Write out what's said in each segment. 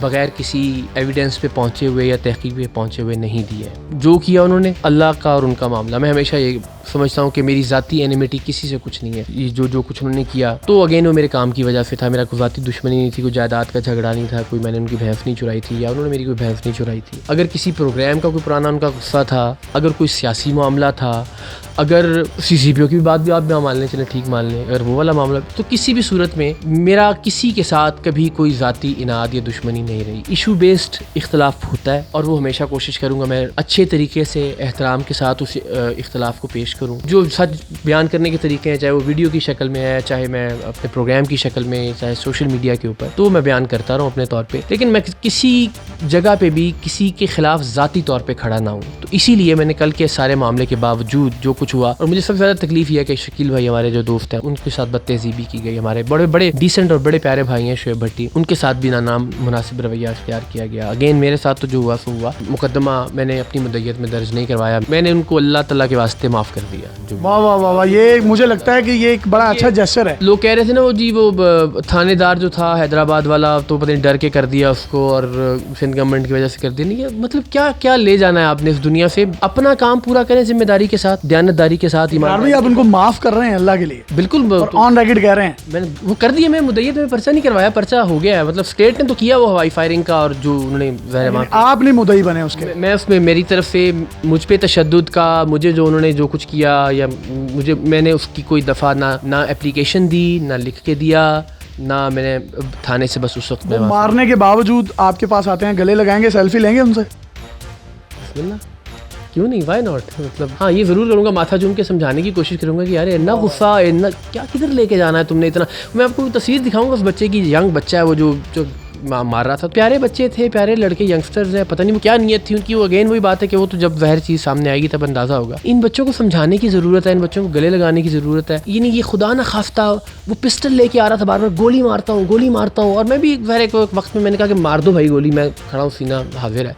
بغیر کسی ایویڈنس پہ پہنچے ہوئے یا تحقیق پہ پہنچے ہوئے نہیں دی ہے. جو کیا انہوں نے اللہ کا اور ان کا معاملہ. میں ہمیشہ یہ سمجھتا ہوں کہ میری ذاتی اینیمیٹی کسی سے کچھ نہیں ہے. یہ جو کچھ انہوں نے کیا تو اگین وہ میرے کام کی وجہ سے تھا. میرا کوئی ذاتی دشمنی نہیں تھی, کوئی جائیداد کا جھگڑا نہیں تھا, کوئی میں نے ان کی بھینس نہیں چرائی تھی یا انہوں نے میری کوئی بھینس نہیں چرائی تھی. اگر کسی پروگرام کا کوئی پرانا ان کا غصہ تھا, اگر کوئی سیاسی معاملہ تھا, اگر CCPO کی بات بھی آپ نہ مان لیں, چلیں ٹھیک مان لیں, اگر وہ والا معاملہ, تو کسی بھی صورت میں میرا کسی کے ساتھ کبھی کوئی ذاتی اناد یا دشمنی نہیں رہی. ایشو بیسڈ اختلاف ہوتا ہے اور وہ ہمیشہ کوشش کروں گا میں اچھے طریقے سے احترام کے ساتھ اس اختلاف کو پیش کروں. جو سچ بیان کرنے کے طریقے ہیں, چاہے وہ ویڈیو کی شکل میں ہے, چاہے میں اپنے پروگرام کی شکل میں, چاہے سوشل میڈیا کے اوپر, تو میں بیان کرتا رہا ہوں اپنے طور پہ, لیکن میں کسی جگہ پہ بھی کسی کے خلاف ذاتی طور پہ کھڑا نہ ہوں. تو اسی لیے میں نے کل کے سارے معاملے کے باوجود جو کچھ ہوا, اور مجھے سب سے زیادہ تکلیف یہ ہے کہ شکیل بھائی ہمارے جو دوست ہیں ان کے ساتھ بد تہذیبی کی گئی. ہمارے بڑے بڑے ڈیسنٹ اور بڑے پیارے بھائی ہیں شعیب بھٹی, ان کے ساتھ بھی نام مناسب رویہ اختیار کیا گیا. اگین میرے ساتھ تو جو ہوا سو ہوا. مقدمہ میں نے اپنی مدعیت میں درج نہیں کروایا, میں نے ان کو اللہ تعالیٰ کے واسطے معاف کر دیا. جو واہ واہ واہ واہ, یہ مجھے لگتا ہے کہ یہ ایک بڑا اچھا جیسچر ہے. لوگ کہہ رہے تھے نا وہ جی وہ تھانے دار جو تھا حیدرآباد والا, تو پتہ نہیں ڈر کے کر دیا اس کو اور سندھ گورنمنٹ کی وجہ سے کر دیا. نہیں, مطلب کیا لے جانا ہے آپ نے اس دنیا سے. اپنا کام پورا کریں ذمہ داری کے ساتھ, دیانتداری کے ساتھ. بھائی آپ ان کو معاف کر رہے ہیں اللہ کے لیے, بالکل آن ریکارڈ کہہ رہے ہیں. میں نے وہ کر دیا, میں مدعیت میں پرچہ نہیں کروایا, پرچہ ہو گیا ہے. مطلب اسٹیٹ نے تو کیا وہ ہوائی فائرنگ کا, اور جو انہوں نے آپ نہیں مدعی بنے اس کے. میں اس میں میری طرف سے مجھ پہ تشدد کا, مجھے جو انہوں نے جو کچھ کیا, یا میں نے اس کی کوئی دفعہ نہ اپلیکیشن دی, نہ لکھ کے دیا, نہ میں نے تھانے سے بس اس وقت میں مارنے کے باوجود آپ کے پاس آتے ہیں, گلے لگائیں گے, سیلفی لیں گے ان سے. بسم اللہ, کیوں نہیں, وائی ناٹ. مطلب ہاں یہ ضرور کروں گا, ماتھا جھوم کے سمجھانے کی کوشش کروں گا کہ یار اتنا غصہ, اتنا کیا, کدھر لے کے جانا ہے تم نے اتنا. میں آپ کو تصویر دکھاؤں گا اس بچے کی, ینگ بچہ ہے وہ جو مار رہا تھا. پیارے بچے تھے, پیارے لڑکے, ینگسٹرز ہیں, پتہ نہیں وہ کیا نیت تھی ان کی. وہ اگین وہی بات ہے کہ وہ تو جب ظاہر چیز سامنے آئے گی تب اندازہ ہوگا. ان بچوں کو سمجھانے کی ضرورت ہے, ان بچوں کو گلے لگانے کی ضرورت ہے. یعنی یہ خدا نہ خواستہ وہ پسٹل لے کے آ رہا تھا, بار بار گولی مارتا ہوں, اور میں بھی ظاہر ایک وقت میں نے کہا کہ مار دو بھائی گولی, میں کھڑا ہوں, سینہ حاضر ہے.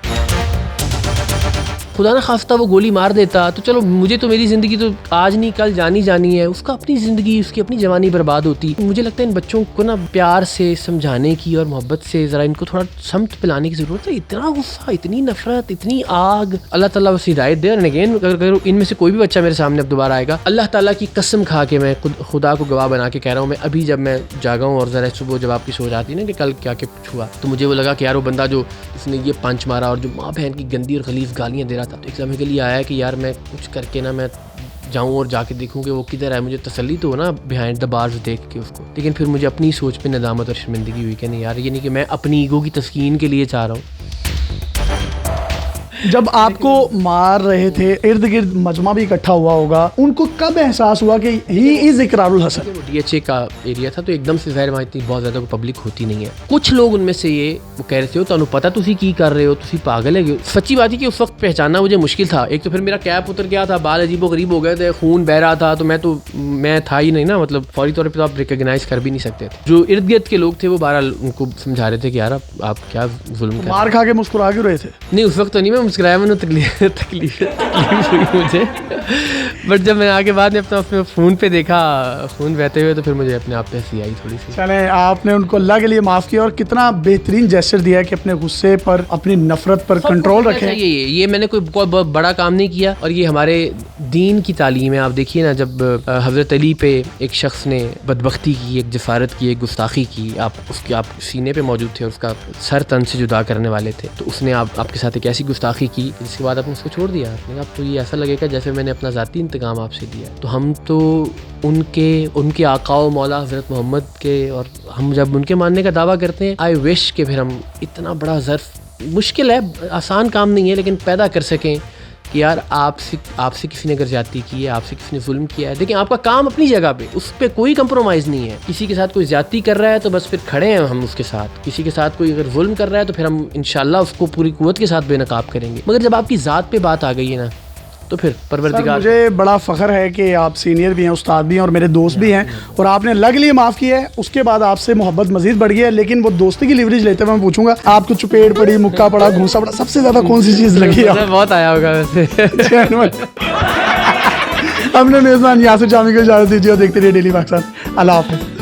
خدا نہ خواستہ وہ گولی مار دیتا تو چلو, مجھے تو میری زندگی تو آج نہیں کل جانی ہے, اس کا اپنی زندگی, اس کی اپنی جوانی برباد ہوتی. مجھے لگتا ہے ان بچوں کو نا پیار سے سمجھانے کی اور محبت سے ذرا ان کو تھوڑا سمت پلانے کی ضرورت ہے. اتنا غصہ, اتنی نفرت, اتنی آگ, اللہ تعالیٰ بس ہدایت دے. اور اگین اگر ان میں سے کوئی بھی بچہ میرے سامنے اب دوبارہ آئے گا, اللہ تعالیٰ کی قسم کھا کے میں خدا کو گواہ بنا کے کہہ رہا ہوں, میں ابھی جب میں جاگا ہوں اور ذرا صبح جب آپ کی سوچ آتی نا کہ کل کیا کچھ ہوا, تو مجھے وہ لگا کہ یار وہ بندہ جو اس نے یہ پنچ مارا اور جو ماں بہن کی گندی اور غلیظ گالیاں دے رہا تھا, تو ایک لمحے کے لیے آیا کہ یار میں کچھ کر کے نا میں جاؤں اور جا کے دیکھوں کہ وہ کدھر ہے. مجھے تسلی تو ہو نا بیہائنڈ دا بارز دیکھ کے اس کو, لیکن پھر مجھے اپنی سوچ پہ ندامت اور شرمندگی ہوئی کہ نہیں یار, یہ نہیں کہ میں اپنی ایگو کی تسکین کے لیے چاہ رہا ہوں. جب آپ کو مار رہے تھے, ارد گرد مجمع بھی اکٹھا ہوا ہوگا, ان کو کب احساس ہوا کہ ہی از اقرار الحسن؟ وہ DHA کا ایریا تھا تو ایک دم سے ظاہر وہاں اتنی بہت زیادہ پبلک ہوتی نہیں ہے. کچھ لوگ ان میں سے یہ وہ کہہ رہے تھے تو پتہ تسی کی کر رہے ہو, تسی پاگل ہے. سچی بات ہے کہ اس وقت پہچاننا مجھے مشکل تھا. ایک تو پھر میرا کیپ اتر گیا تھا, بال عجیب و غریب ہو گئے تھے, خون بہ رہا تھا, تو میں تھا ہی نہیں نا, مطلب فوری طور پہ تو آپ ریکگنائز کر بھی نہیں سکتے تھے. جو ارد گرد کے لوگ تھے وہ بہرحال ان کو سمجھا رہے تھے کہ یار آپ کیا ظلم کر رہے ہیں. مار کھا کے مسکرا کیوں رہے تھے؟ نہیں اس وقت تو نہیں میں مسکرایا, میں نے تکلیف ہوئی مجھے, بٹ جب میں آگے بعد میں اپنا فون پہ دیکھا خون بہتے ہوئے تو پھر مجھے اپنے آپ پہ ہنسی آئی تھوڑی سی. چلیں, آپ نے ان کو اللہ کے لیے معاف کیا اور کتنا بہترین جیسچر دیا ہے کہ اپنے غصے پر, اپنی نفرت پر کنٹرول رکھیں. یہ میں نے کوئی بہت بڑا کام نہیں کیا, اور یہ ہمارے دین کی تعلیم ہے. آپ دیکھیے نا, جب حضرت علی پہ ایک شخص نے بدبختی کی, ایک جسارت کی, ایک گستاخی کی, آپ سینے پہ موجود تھے, اس کا سر تن سے جدا کرنے والے تھے, تو اس نے آپ کے ساتھ ایک ایسی گستاخی کی جس کے بعد آپ نے اس کو چھوڑ دیا. اب تو یہ ایسا لگے گا جیسے میں نے اپنا ذاتی انتقام آپ سے دیا. تو ہم تو ان کے آقا و مولا حضرت محمد کے, اور ہم جب ان کے ماننے کا دعویٰ کرتے ہیں, آئی وش کہ پھر ہم اتنا بڑا ظرف, مشکل ہے, آسان کام نہیں ہے, لیکن پیدا کر سکیں کہ یار آپ سے کسی نے اگر زیادتی کی ہے, آپ سے کسی نے ظلم کیا ہے, دیکھیں آپ کا کام اپنی جگہ پہ, اس پہ کوئی کمپرومائز نہیں ہے. کسی کے ساتھ کوئی زیادتی کر رہا ہے تو بس پھر کھڑے ہیں ہم اس کے ساتھ. کسی کے ساتھ کوئی اگر ظلم کر رہا ہے تو پھر ہم انشاءاللہ اس کو پوری قوت کے ساتھ بے نقاب کریں گے. مگر جب آپ کی ذات پہ بات آ گئی ہے نا, تو پھر پروردگار. مجھے بڑا فخر ہے کہ آپ سینئر بھی ہیں, استاد بھی ہیں, اور میرے دوست بھی ہیں, اور آپ نے اللہ کے لیے معاف کیا ہے. اس کے بعد آپ سے محبت مزید بڑھ گئی ہے, لیکن وہ دوستی کی لیوریج لیتے ہوئے میں پوچھوں گا, آپ کو چپیٹ پڑی, مکہ پڑا, گھونسا پڑا, سب سے زیادہ کون سی چیز لگی ہے؟ بہت آیا ہوگا ویسے. ہم نے میزبان یاسر شامی کو اجازت دیجیے اور دیکھتے رہیے ڈیلی پاکستان. اللہ حافظ.